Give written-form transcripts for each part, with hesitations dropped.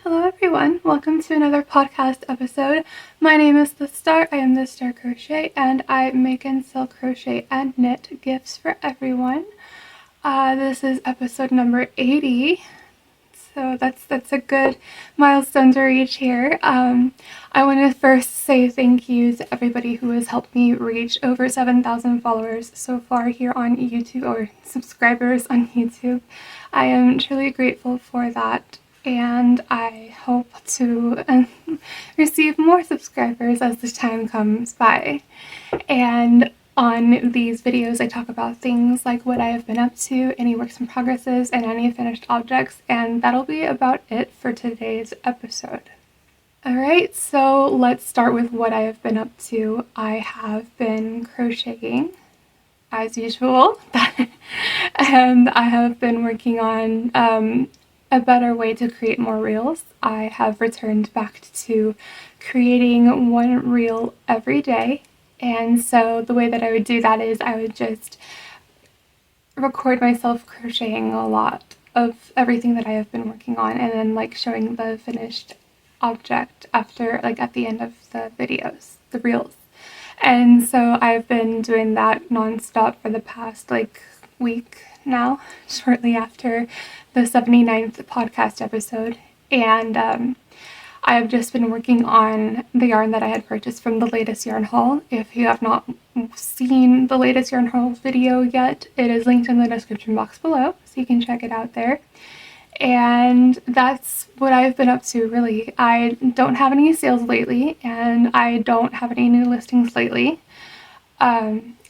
Hello everyone, welcome to another podcast episode. My name is The Star, I am The Star Crochet, and I make and sell crochet and knit gifts for everyone. This is episode number 80, so that's a good milestone to reach here. I want to first say thank you to everybody who has helped me reach over 7,000 followers so far here on YouTube, or subscribers on YouTube. I am truly grateful for that. And I hope to receive more subscribers as the time comes by. And on these videos, I talk about things like what I have been up to, any works in progresses, and any finished objects, and that'll be about it for today's episode. Alright, so let's start with what I have been up to. I have been crocheting, as usual, and I have been working on a better way to create more reels. I have returned back to creating one reel every day, and so the way that I would do that is I would just record myself crocheting a lot of everything that I have been working on, and then like showing the finished object after, like at the end of the videos, the reels. And so I've been doing that nonstop for the past week now, shortly after the 79th podcast episode. And I have just been working on the yarn that I had purchased from the latest yarn haul. If you have not seen the latest yarn haul video yet, it is linked in the description box below, so you can check it out there. And that's what I've been up to, really. I don't have any sales lately, and I don't have any new listings lately.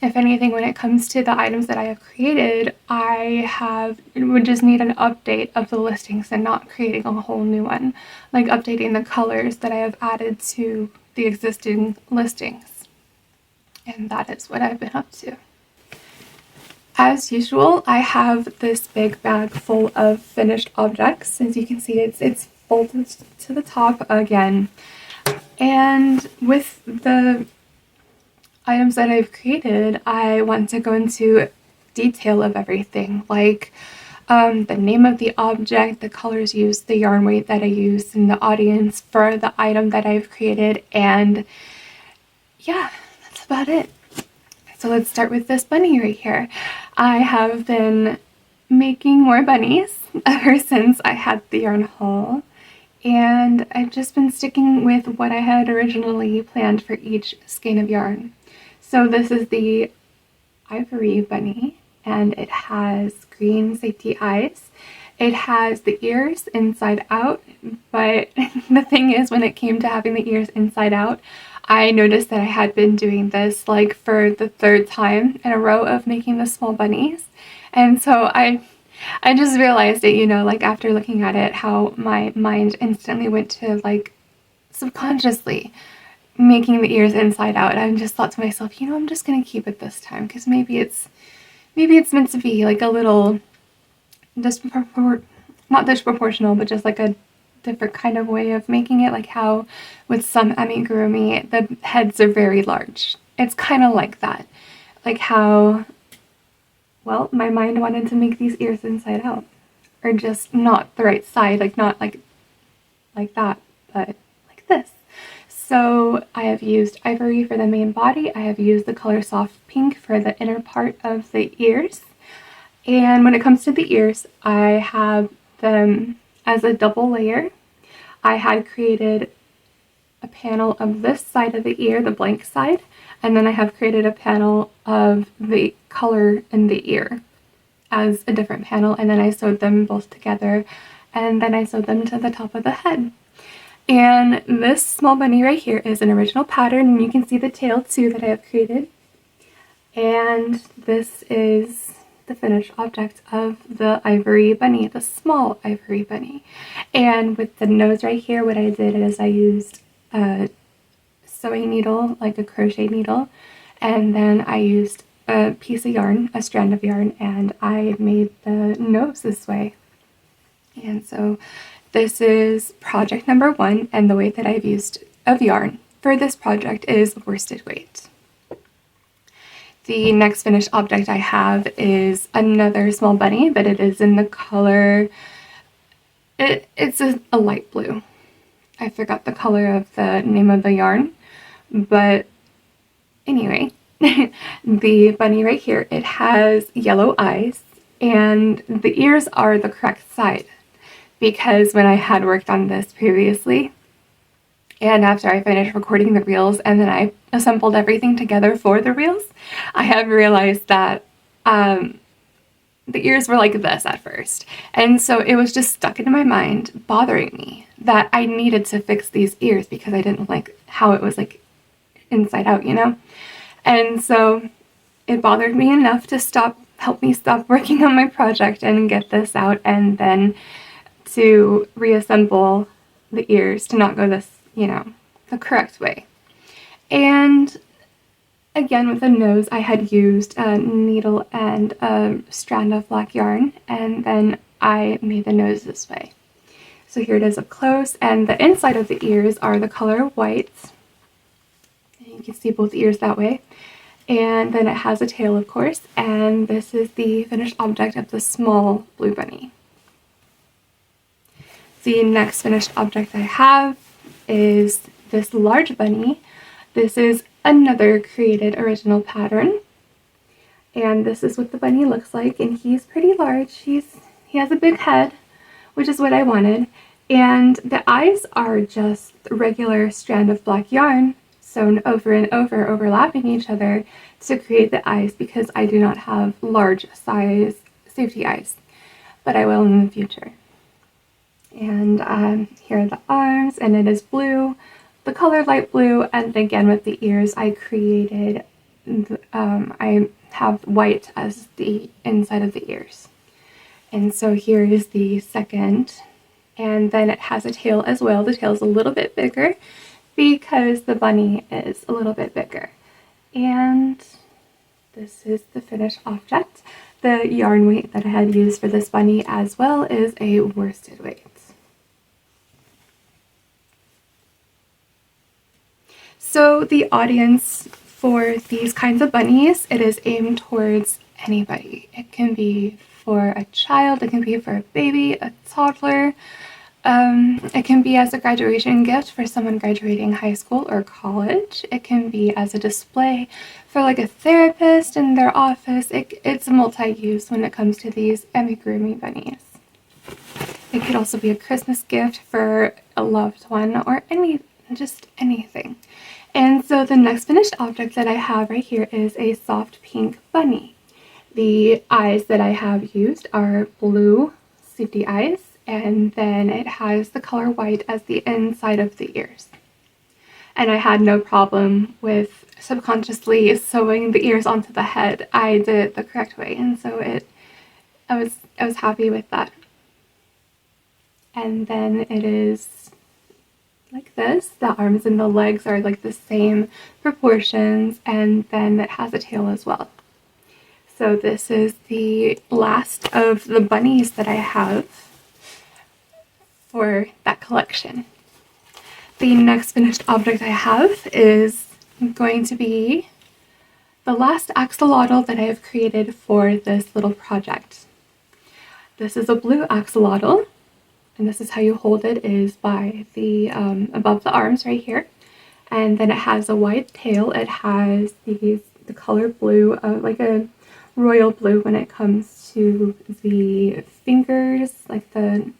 If anything, when it comes to the items that I have created, would just need an update of the listings and not creating a whole new one, like updating the colors that I have added to the existing listings. And that is what I've been up to. As usual, I have this big bag full of finished objects. As you can see, it's folded to the top again. And with the items that I've created, I want to go into detail of everything, like the name of the object, the colors used, the yarn weight that I used, and the audience for the item that I've created, and yeah, that's about it. So let's start with this bunny right here. I have been making more bunnies ever since I had the yarn haul, and I've just been sticking with what I had originally planned for each skein of yarn. So this is the ivory bunny, and it has green safety eyes. It has the ears inside out, but the thing is, when it came to having the ears inside out, I noticed that I had been doing this like for the third time in a row of making the small bunnies. And so I just realized it, like after looking at it, how my mind instantly went to like subconsciously making the ears inside out. And I just thought to myself, I'm just gonna keep it this time, because maybe it's meant to be like a little not disproportional, but just like a different kind of way of making it, like how with some amigurumi the heads are very large. It's kind of like that, like how, well, my mind wanted to make these ears inside out, or just not the right side, like not like that, but like this. So I have used ivory for the main body. I have used the color soft pink for the inner part of the ears. And when it comes to the ears, I have them as a double layer. I had created a panel of this side of the ear, the blank side, and then I have created a panel of the color in the ear as a different panel, and then I sewed them both together, and then I sewed them to the top of the head. And this small bunny right here is an original pattern, and you can see the tail too that I have created. And this is the finished object of the ivory bunny, the small ivory bunny. And with the nose right here, what I did is I used a sewing needle, like a crochet needle, and then I used a piece of yarn, a strand of yarn, and I made the nose this way. And so this is project number 1, and the weight that I've used of yarn for this project is worsted weight. The next finished object I have is another small bunny, but it is in the color It's a light blue. I forgot the color of the name of the yarn, but anyway, the bunny right here, it has yellow eyes, and the ears are the correct side, because when I had worked on this previously, and after I finished recording the reels and then I assembled everything together for the reels, I have realized that the ears were like this at first. And so it was just stuck in my mind, bothering me, that I needed to fix these ears because I didn't like how it was like inside out, you know? And so it bothered me enough to help me stop working on my project and get this out, and then to reassemble the ears to not go this, you know, the correct way. And again, with the nose, I had used a needle and a strand of black yarn, and then I made the nose this way. So here it is up close, and the inside of the ears are the color white. You can see both ears that way. And then it has a tail, of course, and this is the finished object of the small blue bunny. The next finished object I have is this large bunny. This is another created original pattern, and this is what the bunny looks like, and he's pretty large. He has a big head, which is what I wanted, and the eyes are just a regular strand of black yarn sewn over and over, overlapping each other to create the eyes, because I do not have large size safety eyes, but I will in the future. And here are the arms, and it is blue, the color light blue, and again with the ears I created, I have white as the inside of the ears. And so here is the second, and then it has a tail as well. The tail is a little bit bigger because the bunny is a little bit bigger. And this is the finished object. The yarn weight that I had used for this bunny as well is a worsted weight. So the audience for these kinds of bunnies, it is aimed towards anybody. It can be for a child, it can be for a baby, a toddler. It can be as a graduation gift for someone graduating high school or college. It can be as a display for like a therapist in their office. It's multi-use when it comes to these amigurumi bunnies. It could also be a Christmas gift for a loved one, or just anything. And so the next finished object that I have right here is a soft pink bunny. The eyes that I have used are blue safety eyes, and then it has the color white as the inside of the ears. And I had no problem with subconsciously sewing the ears onto the head. I did it the correct way, and so I was happy with that. And then it is like this. The arms and the legs are like the same proportions, and then it has a tail as well. So this is the last of the bunnies that I have for that collection. The next finished object I have is going to be the last axolotl that I have created for this little project. This is a blue axolotl, and this is how you hold it, is by the above the arms right here, and then it has a white tail. It has the color blue, like a royal blue when it comes to the fingers, like the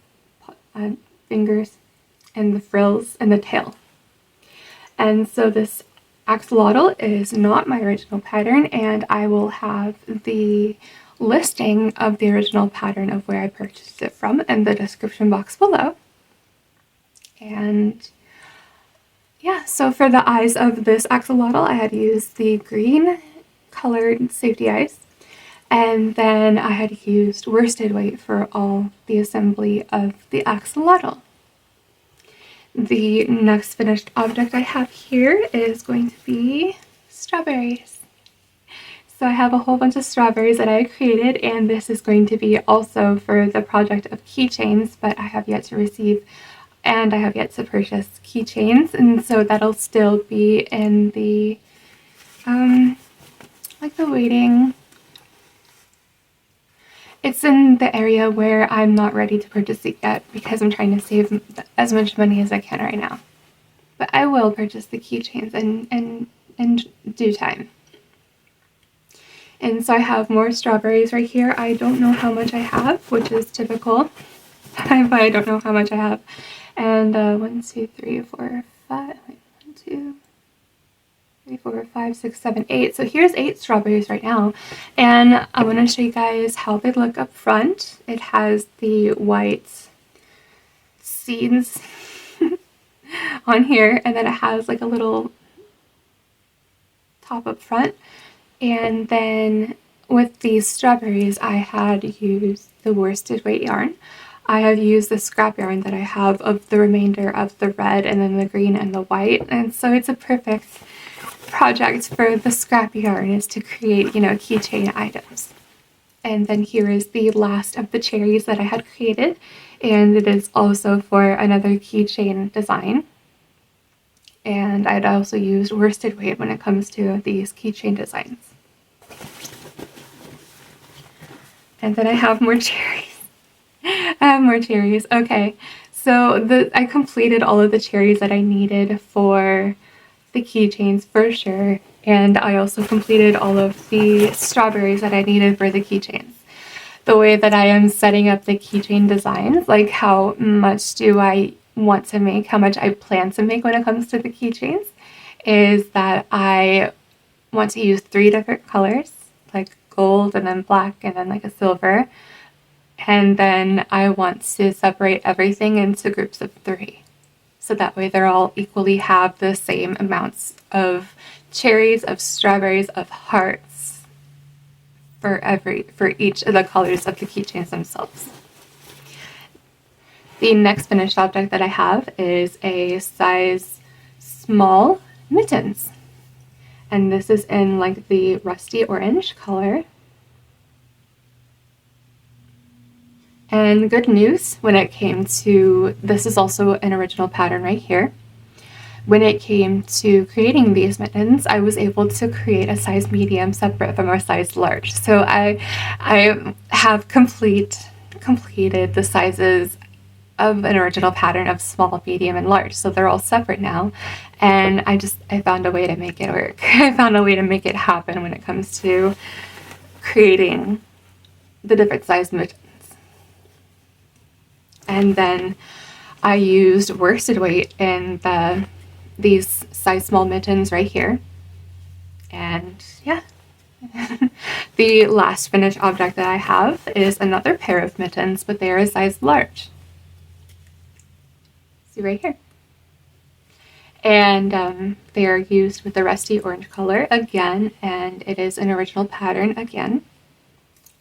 fingers and the frills and the tail. And so this axolotl is not my original pattern, and I will have the listing of the original pattern of where I purchased it from in the description box below. And yeah, so for the eyes of this axolotl, I had used the green colored safety eyes, and then I had used worsted weight for all the assembly of the axolotl. The next finished object I have here is going to be strawberries. So I have a whole bunch of strawberries that I created, and this is going to be also for the project of keychains, but I have yet to receive and I have yet to purchase keychains, and so that'll still be in the like the waiting. it's in the area where I'm not ready to purchase it yet because I'm trying to save as much money as I can right now. But I will purchase the keychains in due time. And so I have more strawberries right here. I don't know how much I have, which is typical, but I don't know how much I have. And 1, 2, 3, 4, 5, wait, 1, 2, 3, 4, 5, 6, 7, 8. So here's 8 strawberries right now. And I want to show you guys how they look up front. It has the white seeds on here, and then it has like a little top up front. And then with these strawberries, I had used the worsted weight yarn. I have used the scrap yarn that I have of the remainder of the red and then the green and the white. And so it's a perfect project for the scrap yarn, is to create, you know, keychain items. And then here is the last of the cherries that I had created. And it is also for another keychain design. And I'd also used worsted weight when it comes to these keychain designs. And then I have more cherries. I have more cherries. Okay, so I completed all of the cherries that I needed for the keychains for sure. And I also completed all of the strawberries that I needed for the keychains. The way that I am setting up the keychain designs, like how much do I want to make, how much I plan to make when it comes to the keychains, is that I want to use 3 different colors, like gold and then black and then like a silver. And then I want to separate everything into groups of 3. So that way they're all equally have the same amounts of cherries, of strawberries, of hearts for each of the colors of the keychains themselves. The next finished object that I have is a size small mittens. And this is in like the rusty orange color. And good news when it came to, this is also an original pattern right here. When it came to creating these mittens, I was able to create a size medium separate from a size large. So I have completed the sizes of an original pattern of small, medium, and large. So they're all separate now. And I found a way to make it work. I found a way to make it happen when it comes to creating the different size mittens. And then I used worsted weight in these size small mittens right here. And yeah. The last finished object that I have is another pair of mittens, but they are a size large. See right here. And they are used with the rusty orange color again, and it is an original pattern again.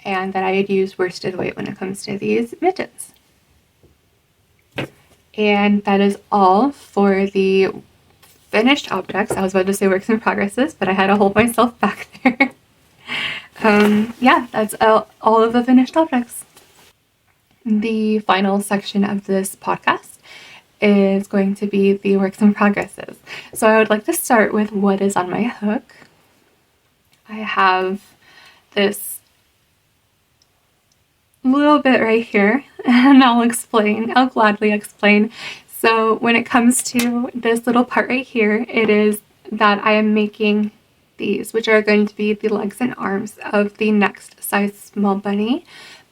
And that I had used worsted weight when it comes to these mittens. And that is all for the finished objects. I was about to say works in progresses, but I had to hold myself back there. Yeah, that's all of the finished objects. The final section of this podcast is going to be the works in progresses. So I would like to start with what is on my hook. I have this little bit right here, and I'll gladly explain. So when it comes to this little part right here, it is that I am making these, which are going to be the legs and arms of the next size small bunny,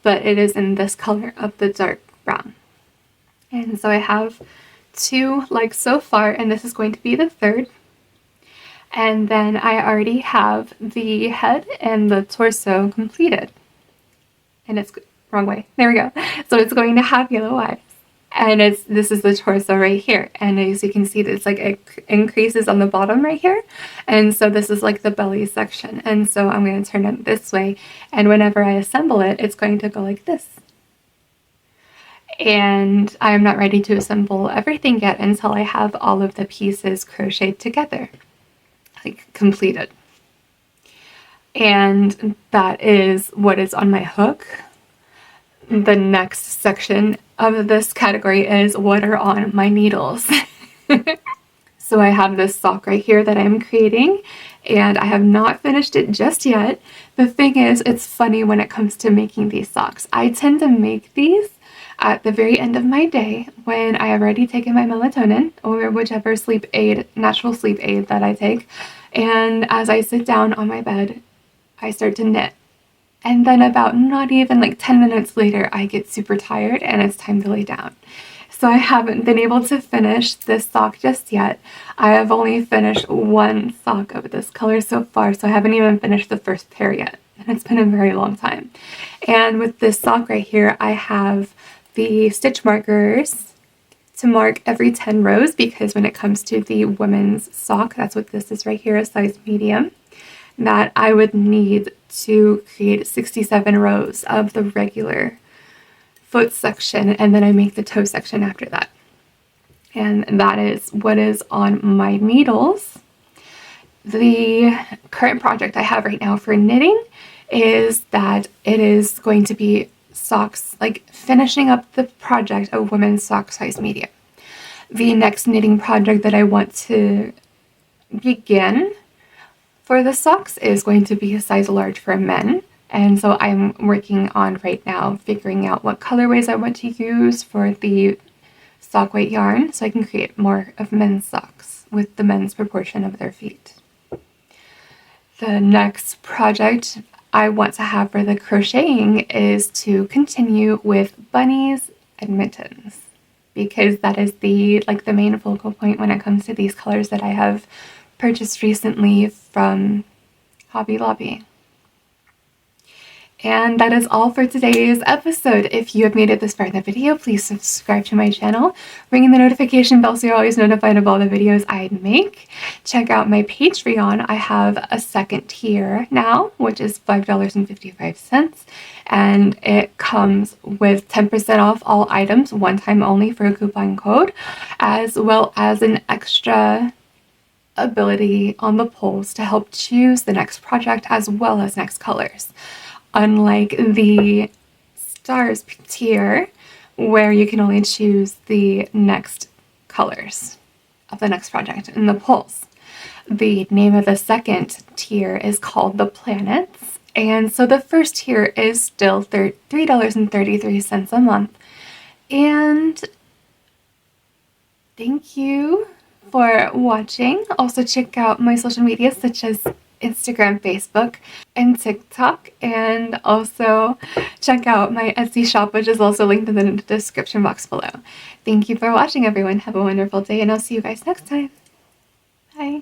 but it is in this color of the dark brown. And so I have 2 legs so far, and this is going to be the 3rd. And then I already have the head and the torso completed. And it's wrong way. There we go. So it's going to have yellow eyes. And this is the torso right here. And as you can see, it's like it increases on the bottom right here. And so this is like the belly section. And so I'm going to turn it this way. And whenever I assemble it, it's going to go like this. And I'm not ready to assemble everything yet until I have all of the pieces crocheted together, like completed. And that is what is on my hook. The next section of this category is what are on my needles. So I have this sock right here that I'm creating, and I have not finished it just yet. The thing is, it's funny when it comes to making these socks. I tend to make these at the very end of my day when I have already taken my melatonin or whichever sleep aid, natural sleep aid that I take. And as I sit down on my bed, I start to knit. And then about not even like 10 minutes later, I get super tired and it's time to lay down. So I haven't been able to finish this sock just yet. I have only finished one sock of this color so far, so I haven't even finished the first pair yet. And it's been a very long time. And with this sock right here, I have the stitch markers to mark every 10 rows, because when it comes to the women's sock, that's what this is right here, a size medium, that I would need to create 67 rows of the regular foot section, and then I make the toe section after that. And that is what is on my needles. The current project I have right now for knitting is that it is going to be socks, like finishing up the project of women's sock size medium. The next knitting project that I want to begin for the socks is going to be a size large for men. And so I'm working on right now figuring out what colorways I want to use for the sock weight yarn so I can create more of men's socks with the men's proportion of their feet. The next project I want to have for the crocheting is to continue with bunnies and mittens, because that is the main focal point when it comes to these colors that I have purchased recently from Hobby Lobby. And that is all for today's episode. If you have made it this far in the video, please subscribe to my channel, ring in the notification bell so you're always notified of all the videos I make. Check out my Patreon. I have a second tier now, which is $5.55, and it comes with 10% off all items, one time only for a coupon code, as well as an extra ability on the polls to help choose the next project as well as next colors. Unlike the stars tier, where you can only choose the next colors of the next project in the polls. The name of the second tier is called the planets, and so the first tier is still $3.33 a month. And thank you for watching. Also check out my social media such as Instagram, Facebook, and TikTok, and also check out my Etsy shop, which is also linked in the description box below. Thank you for watching, everyone. Have a wonderful day, and I'll see you guys next time. Bye.